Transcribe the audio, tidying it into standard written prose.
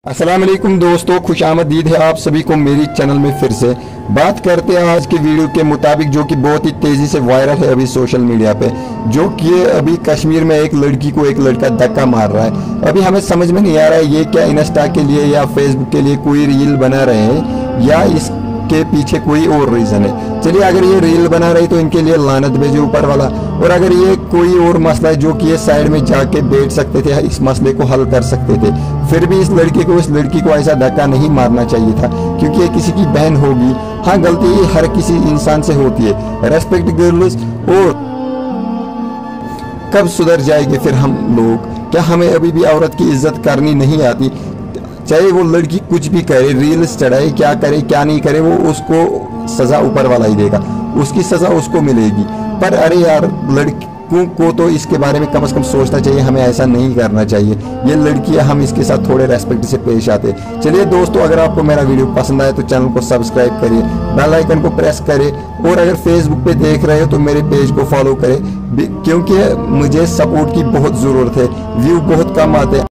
अस्सलाम वालेकुम दोस्तों, खुश आमदीद है आप सभी को मेरी चैनल में। फिर से बात करते हैं आज की वीडियो के मुताबिक, जो कि बहुत ही तेज़ी से वायरल है अभी सोशल मीडिया पे। जो कि अभी कश्मीर में एक लड़की को एक लड़का धक्का मार रहा है। अभी हमें समझ में नहीं आ रहा है ये क्या इंस्टा के लिए या फेसबुक के लिए कोई रील बना रहे हैं या इसके पीछे कोई और रीज़न है। चलिए, अगर ये रील बना रही तो इनके लिए लानत भेजे ऊपर वाला। और अगर ये कोई और मसला है जो कि ये साइड में जाके बैठ सकते थे, इस मसले को हल कर सकते थे, फिर भी इस लड़की को ऐसा धक्का नहीं मारना चाहिए था, क्योंकि ये किसी की बहन होगी। हाँ, गलती हर किसी इंसान से होती है। Respect girls. और कब सुधर जाएंगे फिर हम लोग? क्या हमें अभी भी औरत की इज्जत करनी नहीं आती? चाहे वो लड़की कुछ भी करे, रील्स चढ़ाए, क्या करे क्या नहीं करे, वो उसको सजा ऊपर वाला ही देगा, उसकी सजा उसको मिलेगी। पर अरे यार, लड़कियों को तो इसके बारे में कम से कम सोचना चाहिए, हमें ऐसा नहीं करना चाहिए। ये लड़की है, हम इसके साथ थोड़े रेस्पेक्ट से पेश आते। चलिए दोस्तों, अगर आपको मेरा वीडियो पसंद आए तो चैनल को सब्सक्राइब करिए, बेल आइकन को प्रेस करें, और अगर फेसबुक पे देख रहे हो तो मेरे पेज को फॉलो करें, क्योंकि मुझे सपोर्ट की बहुत ज़रूरत है। व्यू बहुत कम आते हैं।